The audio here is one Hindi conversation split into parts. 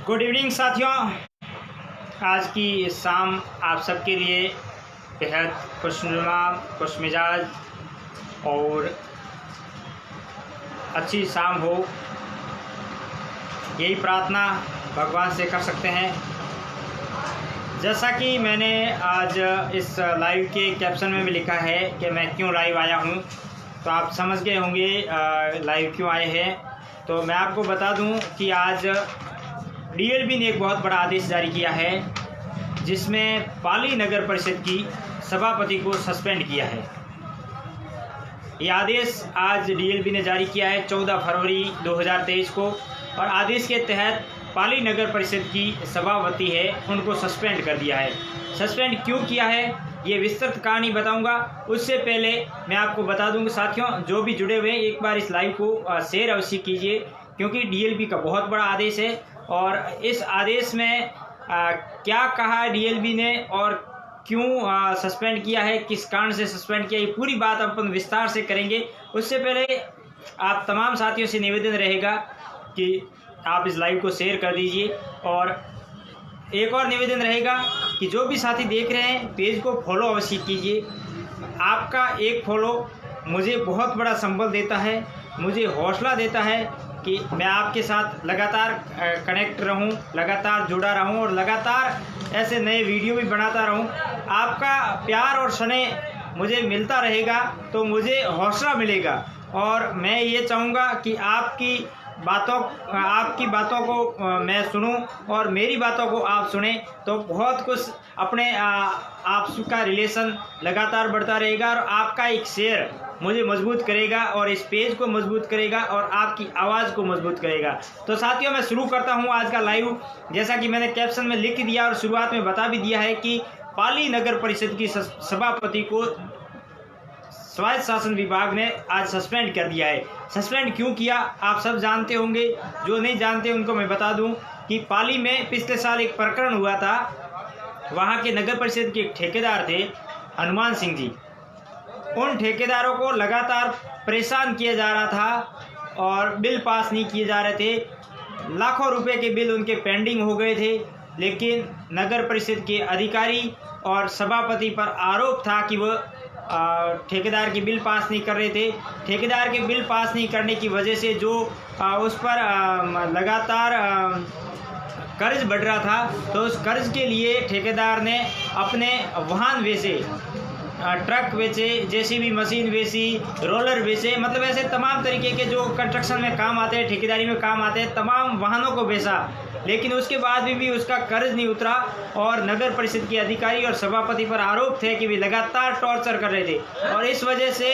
गुड इवनिंग साथियों। आज की शाम आप सबके लिए बेहद खुशनुमा, खुशमिजाज और अच्छी शाम हो, यही प्रार्थना भगवान से कर सकते हैं। जैसा कि मैंने आज इस लाइव के कैप्शन में भी लिखा है कि मैं क्यों लाइव आया हूं, तो आप समझ गए होंगे लाइव क्यों आए हैं। तो मैं आपको बता दूं कि आज डीएलबी ने एक बहुत बड़ा आदेश जारी किया है, जिसमें पाली नगर परिषद की सभापति को सस्पेंड किया है। ये आदेश आज डीएलबी ने जारी किया है 14 फरवरी 2023 को, और आदेश के तहत पाली नगर परिषद की सभापति है उनको सस्पेंड कर दिया है। सस्पेंड क्यों किया है ये विस्तृत कहानी बताऊंगा। उससे पहले मैं आपको बता दूंगा साथियों, जो भी जुड़े हुए हैं एक बार इस लाइव को शेयर अवश्य कीजिए, क्योंकि डीएलबी का बहुत बड़ा आदेश है। और इस आदेश में क्या कहा डीएलबी ने और क्यों सस्पेंड किया है, किस कारण से सस्पेंड किया, ये पूरी बात अपन विस्तार से करेंगे। उससे पहले आप तमाम साथियों से निवेदन रहेगा कि आप इस लाइव को शेयर कर दीजिए, और एक और निवेदन रहेगा कि जो भी साथी देख रहे हैं पेज को फॉलो अवश्य कीजिए। आपका एक फॉलो मुझे बहुत बड़ा संबल देता है, मुझे हौसला देता है कि मैं आपके साथ लगातार कनेक्ट रहूं, लगातार जुड़ा रहूं और लगातार ऐसे नए वीडियो भी बनाता रहूं। आपका प्यार और स्नेह मुझे मिलता रहेगा तो मुझे हौसला मिलेगा, और मैं ये चाहूँगा कि आपकी बातों को मैं सुनूं और मेरी बातों को आप सुने, तो बहुत कुछ अपने आपका रिलेशन लगातार बढ़ता रहेगा, और आपका एक शेयर मुझे मजबूत करेगा और इस पेज को मजबूत करेगा और आपकी आवाज़ को मजबूत करेगा। तो साथियों, मैं शुरू करता हूं आज का लाइव। जैसा कि मैंने कैप्शन में लिख दिया और शुरुआत में बता भी दिया है कि पाली नगर परिषद की सभापति को स्वायत्त शासन विभाग ने आज सस्पेंड कर दिया है। सस्पेंड क्यों किया आप सब जानते होंगे, जो नहीं जानते उनको मैं बता दूं कि पाली में पिछले साल एक प्रकरण हुआ था। वहां के नगर परिषद के एक ठेकेदार थे हनुमान सिंह जी। उन ठेकेदारों को लगातार परेशान किया जा रहा था और बिल पास नहीं किए जा रहे थे। लाखों रुपए के बिल उनके पेंडिंग हो गए थे, लेकिन नगर परिषद के अधिकारी और सभापति पर आरोप था कि वह ठेकेदार के बिल पास नहीं कर रहे थे। ठेकेदार के बिल पास नहीं करने की वजह से जो उस पर लगातार कर्ज बढ़ रहा था, तो उस कर्ज के लिए ठेकेदार ने अपने वाहन बेचे, ट्रक बेचे, जेसीबी मशीन बेची, रोलर बेचे, मतलब ऐसे तमाम तरीके के जो कंस्ट्रक्शन में काम आते हैं, ठेकेदारी में काम आते हैं, तमाम वाहनों को बेचा। लेकिन उसके बाद भी उसका कर्ज नहीं उतरा, और नगर परिषद के अधिकारी और सभापति पर आरोप थे कि वे लगातार टॉर्चर कर रहे थे, और इस वजह से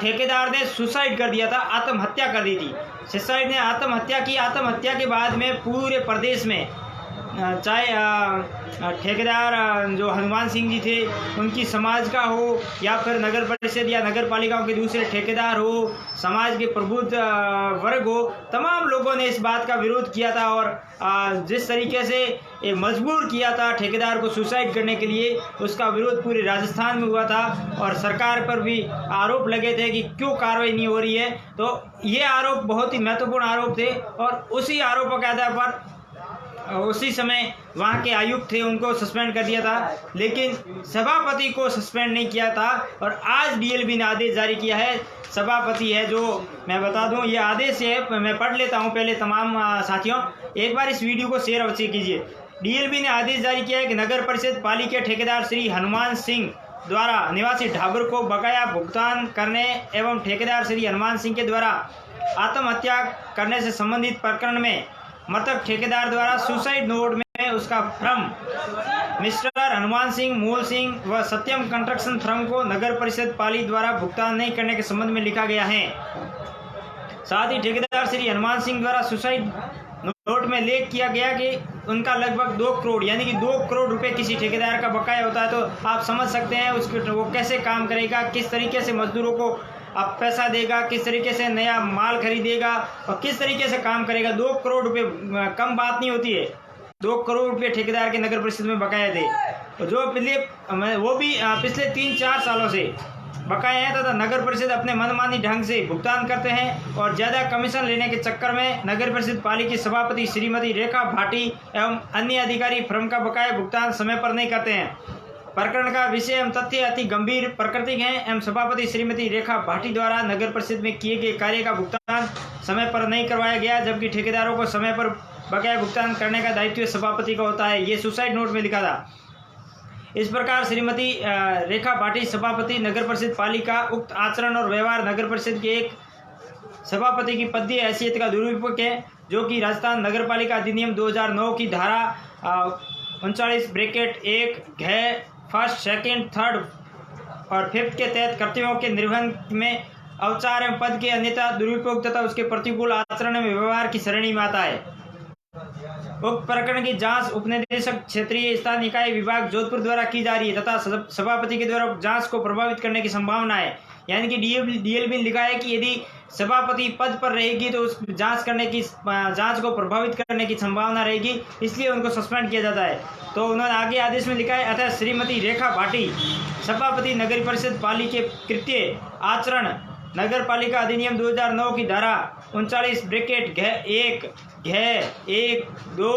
ठेकेदार ने सुसाइड कर दिया था, आत्महत्या कर दी थी। सुसाइड ने आत्महत्या की। आत्महत्या के बाद में पूरे प्रदेश में चाहे ठेकेदार जो हनुमान सिंह जी थे उनकी समाज का हो, या फिर नगर परिषद या नगर पालिकाओं के दूसरे ठेकेदार हो, समाज के प्रबुद्ध वर्ग हो, तमाम लोगों ने इस बात का विरोध किया था, और जिस तरीके से मजबूर किया था ठेकेदार को सुसाइड करने के लिए, उसका विरोध पूरे राजस्थान में हुआ था, और सरकार पर भी आरोप लगे थे कि क्यों कार्रवाई नहीं हो रही है। तो ये आरोप बहुत ही महत्वपूर्ण आरोप थे, और उसी आरोपों के आधार पर उसी समय वहाँ के आयुक्त थे उनको सस्पेंड कर दिया था, लेकिन सभापति को सस्पेंड नहीं किया था। और आज डीएलबी ने आदेश जारी किया है। सभापति है जो, मैं बता दूं ये आदेश है, मैं पढ़ लेता हूं पहले तमाम साथियों, एक बार इस वीडियो को शेयर अवश्य कीजिए। डीएलबी ने आदेश जारी किया है कि नगर परिषद पाली के ठेकेदार श्री हनुमान सिंह द्वारा निवासी ढाबर को बकाया भुगतान करने एवं ठेकेदार श्री हनुमान सिंह के द्वारा आत्महत्या करने से संबंधित प्रकरण में मृतक ठेकेदार द्वारा सुसाइड नोट में उसका फर्म मिस्टर हनुमान सिंह, मूल सिंह व सत्यम कंस्ट्रक्शन फर्म को नगर परिषद पाली द्वारा भुगतान नहीं करने के संबंध में लिखा गया है। साथ ही ठेकेदार श्री हनुमान सिंह द्वारा सुसाइड नोट में लेख किया गया कि उनका लगभग 2 करोड़ यानी कि 2 करोड़ रुपए किसी ठेकेदार का बकाया होता है। तो आप समझ सकते हैं उसके वो कैसे काम करेगा, किस तरीके से मजदूरों को अब पैसा देगा, किस तरीके से नया माल खरीदेगा और किस तरीके से काम करेगा। 2 करोड़ रुपए कम बात नहीं होती है। 2 करोड़ रुपए ठेकेदार के नगर परिषद में बकाया थे, जो वो भी पिछले 3-4 सालों से बकाए हैं तथा नगर परिषद अपने मनमानी ढंग से भुगतान करते हैं और ज़्यादा कमीशन लेने के चक्कर में नगर परिषद पाली की सभापति श्रीमती रेखा भाटी एवं अन्य अधिकारी फर्म का बकाया भुगतान समय पर नहीं करते हैं। प्रकरण का विषय एवं तथ्य अति गंभीर प्रकृति है एवं सभापति श्रीमती रेखा भाटी द्वारा नगर परिषद में किए गए कार्य का भुगतान समय पर नहीं करवाया गया, जबकि ठेकेदारों को समय पर बकाया भुगतान करने का दायित्व सभापति का होता है। ये सुसाइड नोट में लिखा था। इस प्रकार श्रीमती रेखा भाटी सभापति नगर परिषद पालिका उक्त आचरण और व्यवहार नगर परिषद के एक सभापति की पदीय हैसियत का दुरुपयोग है, जो कि राजस्थान नगर पालिका अधिनियम 2009 की धारा 39(1) घ फर्स्ट, सेकंड, थर्ड और फिफ्थ के तहत कर्तव्यों के निर्वहन में अवचार एवं पद के अन्यथा दुरुपयोग तथा उसके प्रतिकूल आचरण में व्यवहार की श्रेणी में आता है। उक्त प्रकरण की जांच उपनिदेशक क्षेत्रीय स्थानीय निकाय विभाग जोधपुर द्वारा की जा रही है तथा सभापति के द्वारा जांच को प्रभावित करने की संभावना है। यानी कि डीएलबी ने लिखा है कि यदि सभापति पद पर रहेगी तो उस जांच को प्रभावित करने की संभावना रहेगी, इसलिए उनको सस्पेंड किया जाता है। तो उन्होंने आगे आदेश में लिखा है, अतः श्रीमती रेखा भाटी सभापति नगर परिषद पाली के कृत्य आचरण नगर पालिका अधिनियम 2009 की धारा 39(1) घ 1, 2,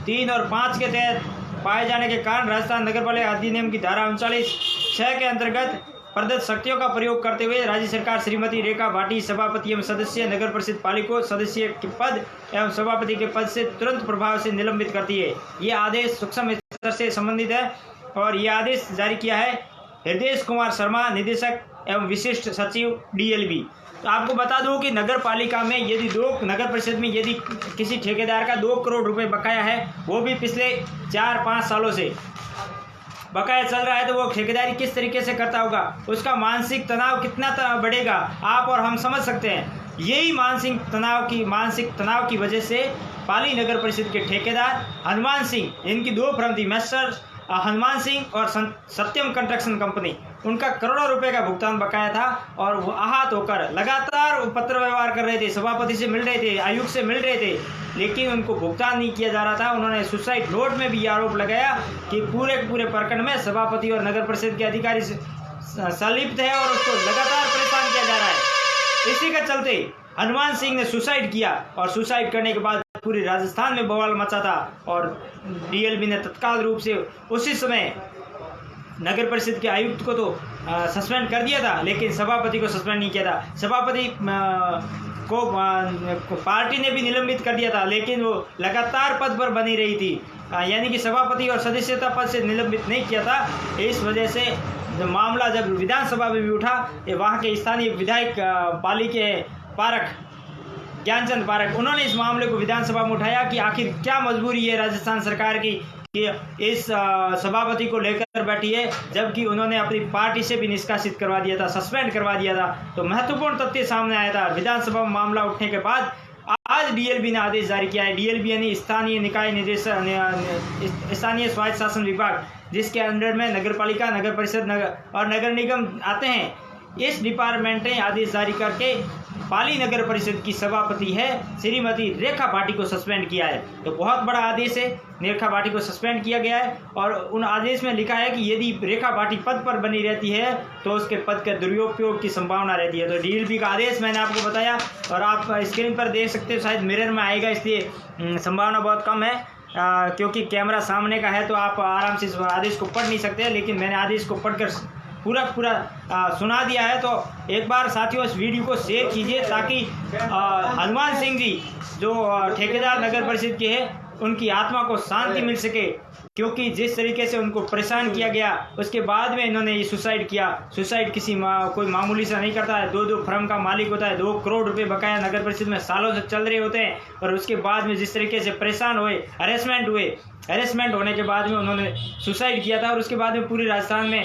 3 और 5 के तहत पाए जाने के कारण राजस्थान नगर पालिका अधिनियम की धारा 39(6) के अंतर्गत प्रदत्त शक्तियों का प्रयोग करते हुए राज्य सरकार श्रीमती रेखा भाटी सभापति एवं सदस्य नगर परिषद पाली को सदस्य के पद एवं सभापति के पद से तुरंत प्रभाव से निलंबित करती है। ये आदेश सूक्ष्म स्तर से संबंधित है और ये आदेश जारी किया है हृदय कुमार शर्मा, निदेशक एवं विशिष्ट सचिव डीएलबी। तो आपको बता दूं कि नगर पालिका में यदि नगर परिषद में यदि किसी ठेकेदार का 2 करोड़ रुपए बकाया है, वो भी पिछले 4-5 सालों से बकाया चल रहा है, तो वो ठेकेदारी किस तरीके से करता होगा, उसका मानसिक तनाव कितना बढ़ेगा, आप और हम समझ सकते हैं। यही मानसिक तनाव की वजह से पाली नगर परिषद के ठेकेदार हनुमान सिंह, इनकी 2 फर्म थी, मैस्टर हनुमान सिंह और सत्यम कंस्ट्रक्शन कंपनी, उनका करोड़ों रुपए का भुगतान बकाया था और वो आहत होकर लगातार पत्र व्यवहार कर रहे थे, सभापति से मिल रहे थे, आयुक्त से मिल रहे थे, लेकिन उनको भुगतान नहीं किया जा रहा था। उन्होंने सुसाइड नोट में भी आरोप लगाया कि पूरे प्रकरण में सभापति और नगर परिषद के अधिकारी संलिप्त है और उसको लगातार परेशान किया जा रहा है। इसी के चलते हनुमान सिंह ने सुसाइड किया और सुसाइड करने के बाद पूरे राजस्थान में बवाल मचा था और डीएलबी ने तत्काल रूप से उसी समय नगर परिषद के आयुक्त को तो सस्पेंड कर दिया था, लेकिन सभापति को सस्पेंड नहीं किया था। सभापति को पार्टी ने भी निलंबित कर दिया था, लेकिन वो लगातार पद पर बनी रही थी, यानी कि सभापति और सदस्यता पद से निलंबित नहीं किया था। इस वजह से मामला जब विधानसभा में भी उठा, वहाँ के स्थानीय विधायक पाली के पारक ज्ञानचंद पारक, उन्होंने इस मामले को विधानसभा में उठाया कि आखिर क्या मजबूरी है राजस्थान सरकार की कि इस सभापति को लेकर बैठी है, जबकि उन्होंने अपनी पार्टी से भी निष्कासित करवा दिया था, सस्पेंड करवा दिया था। तो महत्वपूर्ण तथ्य सामने आया था। विधानसभा में मामला उठने के बाद आज डीएलबी ने आदेश जारी किया है। डीएलबी यानी स्थानीय निकाय निदेशक, स्थानीय स्वायत्त शासन विभाग, जिसके अंडर में नगर पालिका, नगर परिषद और नगर निगम आते हैं। इस डिपार्टमेंट ने आदेश जारी करके पाली नगर परिषद की सभापति है श्रीमती रेखा भाटी को सस्पेंड किया है। तो बहुत बड़ा आदेश है, रेखा भाटी को सस्पेंड किया गया है और उन आदेश में लिखा है कि यदि रेखा भाटी पद पर बनी रहती है तो उसके पद के दुरुपयोग की संभावना रहती है। तो डीएलबी का आदेश मैंने आपको बताया और आप स्क्रीन पर देख सकते हो, शायद मिरर में आएगा, इसलिए संभावना बहुत कम है क्योंकि कैमरा सामने का है, तो आप आराम से इस आदेश को पढ़ नहीं सकते, लेकिन मैंने आदेश को पढ़कर पूरा सुना दिया है। तो एक बार साथियों इस वीडियो को शेयर कीजिए ताकि हनुमान सिंह जी जो ठेकेदार नगर परिषद के हैं उनकी आत्मा को शांति मिल सके, क्योंकि जिस तरीके से उनको परेशान किया गया उसके बाद में इन्होंने ये सुसाइड किया। सुसाइड कोई मामूली सा नहीं करता है, 2 फर्म का मालिक होता है, 2 करोड़ रुपए बकाया नगर परिषद में सालों से चल रहे होते हैं और उसके बाद में जिस तरीके से परेशान हुए, हरेसमेंट होने के बाद में उन्होंने सुसाइड किया था। और उसके बाद में पूरे राजस्थान में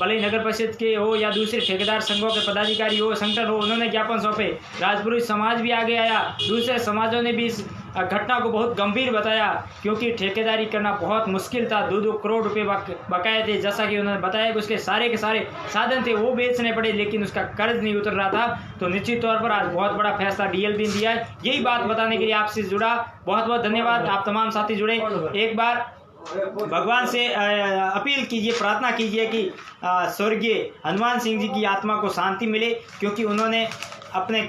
भले नगर परिषद के हो या दूसरे ठेकेदार संघों के पदाधिकारी हो, संगठन हो, उन्होंने ज्ञापन सौंपे। राजपुरी समाज भी आगे आया, दूसरे समाजों ने भी इस घटना को बहुत गंभीर बताया, क्योंकि ठेकेदारी करना बहुत मुश्किल था। 2 करोड़ रुपए बकाए थे, जैसा कि उन्होंने बताया कि उसके सारे के सारे साधन थे वो बेचने पड़े, लेकिन उसका कर्ज नहीं उतर रहा था। तो निश्चित तौर पर आज बहुत बड़ा फैसला डीएलबी ने दिया है। यही बात बताने के लिए आपसे जुड़ा, बहुत बहुत धन्यवाद। आप तमाम साथी जुड़े। एक बार भगवान से अपील कीजिए, प्रार्थना कीजिए कि स्वर्गीय हनुमान सिंह जी की आत्मा को शांति मिले, क्योंकि उन्होंने अपने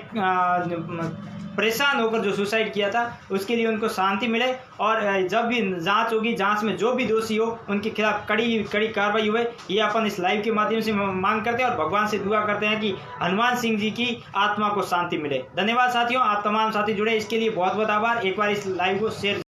परेशान होकर जो सुसाइड किया था उसके लिए उनको शांति मिले। और जब भी जांच होगी, जांच में जो भी दोषी हो उनके खिलाफ कड़ी कार्रवाई हुए, ये अपन इस लाइव के माध्यम से मांग करते हैं और भगवान से दुआ करते हैं कि हनुमान सिंह जी की आत्मा को शांति मिले। धन्यवाद साथियों, आप तमाम साथी जुड़े इसके लिए बहुत बहुत आभार। एक बार इस लाइव को शेयर